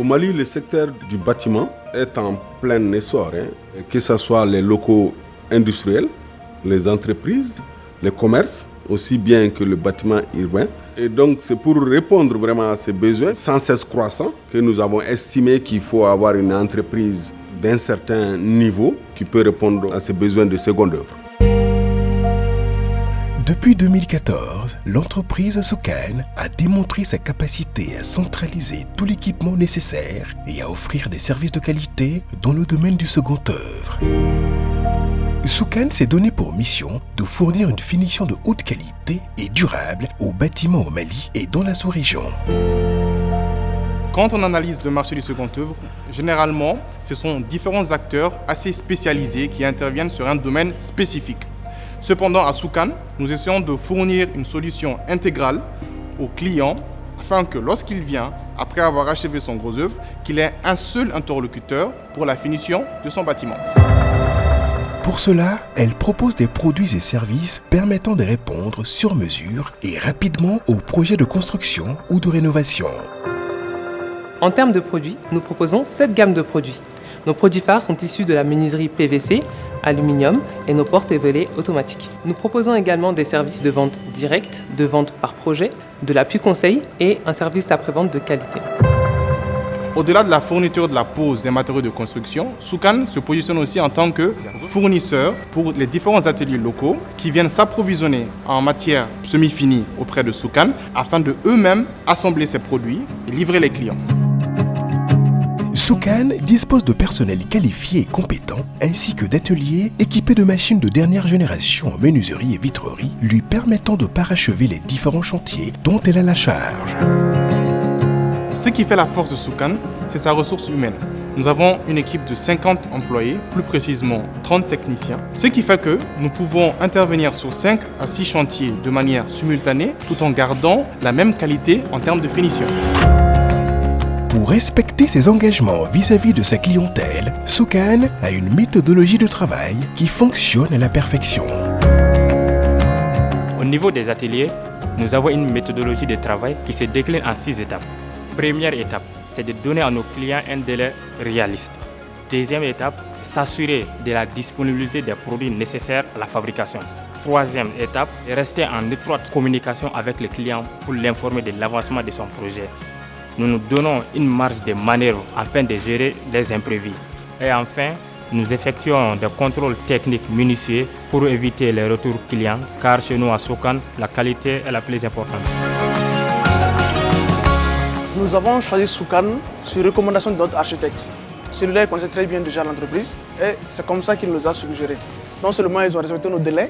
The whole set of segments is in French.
Mali, le secteur du bâtiment est en plein essor, que ce soit les locaux industriels, les entreprises, les commerces, aussi bien que le bâtiment urbain. Et donc, c'est pour répondre vraiment à ces besoins sans cesse croissants que nous avons estimé qu'il faut avoir une entreprise d'un certain niveau qui peut répondre à ces besoins de seconde œuvre. Depuis 2014, l'entreprise Soukan a démontré sa capacité à centraliser tout l'équipement nécessaire et à offrir des services de qualité dans le domaine du second œuvre. Soukan s'est donné pour mission de fournir une finition de haute qualité et durable aux bâtiments au Mali et dans la sous-région. Quand on analyse le marché du second œuvre, généralement, ce sont différents acteurs assez spécialisés qui interviennent sur un domaine spécifique. Cependant, à Soukan, nous essayons de fournir une solution intégrale au client afin que lorsqu'il vient, après avoir achevé son gros œuvre, qu'il ait un seul interlocuteur pour la finition de son bâtiment. Pour cela, elle propose des produits et services permettant de répondre sur mesure et rapidement aux projets de construction ou de rénovation. En termes de produits, nous proposons 7 gammes de produits. Nos produits phares sont issus de la menuiserie PVC, aluminium et nos portes et volets automatiques. Nous proposons également des services de vente directe, de vente par projet, de l'appui conseil et un service après-vente de qualité. Au-delà de la fourniture de la pose des matériaux de construction, Soukan se positionne aussi en tant que fournisseur pour les différents ateliers locaux qui viennent s'approvisionner en matière semi-finie auprès de Soukan afin de eux-mêmes assembler ces produits et livrer les clients. Soukan dispose de personnel qualifié et compétent, ainsi que d'ateliers équipés de machines de dernière génération en menuiserie et vitrerie, lui permettant de parachever les différents chantiers dont elle a la charge. Ce qui fait la force de Soukan, c'est sa ressource humaine. Nous avons une équipe de 50 employés, plus précisément 30 techniciens, ce qui fait que nous pouvons intervenir sur 5 à 6 chantiers de manière simultanée, tout en gardant la même qualité en termes de finition. Pour respecter ses engagements vis-à-vis de sa clientèle, Soukan a une méthodologie de travail qui fonctionne à la perfection. Au niveau des ateliers, nous avons une méthodologie de travail qui se décline en 6 étapes. Première étape, c'est de donner à nos clients un délai réaliste. Deuxième étape, s'assurer de la disponibilité des produits nécessaires à la fabrication. Troisième étape, rester en étroite communication avec le client pour l'informer de l'avancement de son projet. Nous nous donnons une marge de manœuvre afin de gérer les imprévus. Et enfin, nous effectuons des contrôles techniques minutieux pour éviter les retours clients, car chez nous à Soukan, la qualité est la plus importante. Nous avons choisi Soukan sur recommandation de notre architecte. Celui-là, il connaissait très bien déjà l'entreprise et c'est comme ça qu'il nous a suggéré. Non seulement ils ont respecté nos délais,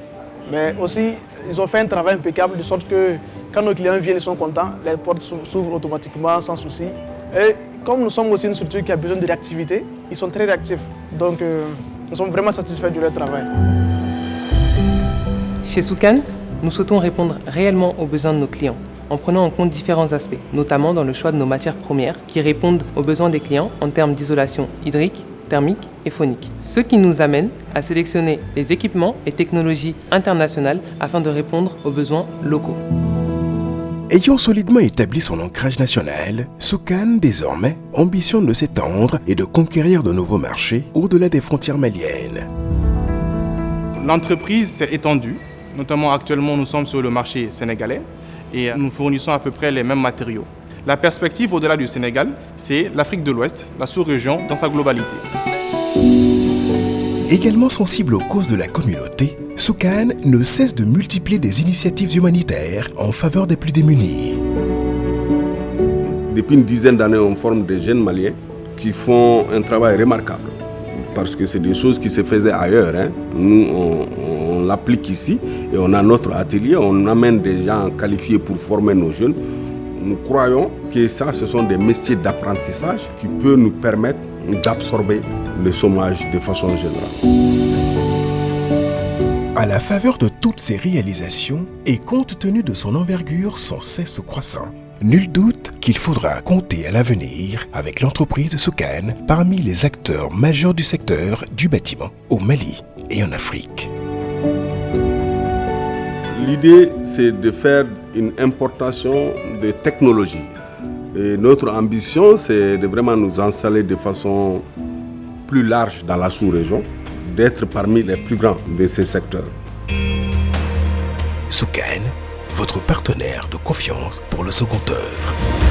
mais aussi ils ont fait un travail impeccable de sorte que quand nos clients viennent, ils sont contents, les portes s'ouvrent automatiquement sans souci. Et comme nous sommes aussi une structure qui a besoin de réactivité, ils sont très réactifs. Donc nous sommes vraiment satisfaits de leur travail. Chez Soukan, nous souhaitons répondre réellement aux besoins de nos clients, en prenant en compte différents aspects, notamment dans le choix de nos matières premières qui répondent aux besoins des clients en termes d'isolation hydrique, thermique et phonique. Ce qui nous amène à sélectionner les équipements et technologies internationales afin de répondre aux besoins locaux. Ayant solidement établi son ancrage national, Soukan désormais ambitionne de s'étendre et de conquérir de nouveaux marchés au-delà des frontières maliennes. L'entreprise s'est étendue, notamment actuellement nous sommes sur le marché sénégalais et nous fournissons à peu près les mêmes matériaux. La perspective au-delà du Sénégal, c'est l'Afrique de l'Ouest, la sous-région dans sa globalité. Également sensible aux causes de la communauté, Soukan ne cesse de multiplier des initiatives humanitaires en faveur des plus démunis. Depuis une dizaine d'années, on forme des jeunes Maliens qui font un travail remarquable parce que c'est des choses qui se faisaient ailleurs. Nous, on l'applique ici et on a notre atelier, on amène des gens qualifiés pour former nos jeunes. Nous croyons que ça, ce sont des métiers d'apprentissage qui peuvent nous permettre d'absorber le chômage de façon générale. À la faveur de toutes ces réalisations et compte tenu de son envergure sans cesse croissant, nul doute qu'il faudra compter à l'avenir avec l'entreprise Soukan parmi les acteurs majeurs du secteur du bâtiment au Mali et en Afrique. L'idée, c'est de faire une importation de technologie Et notre ambition, c'est de vraiment nous installer de façon plus large dans la sous-région, d'être parmi les plus grands de ces secteurs. Souken, votre partenaire de confiance pour le second œuvre.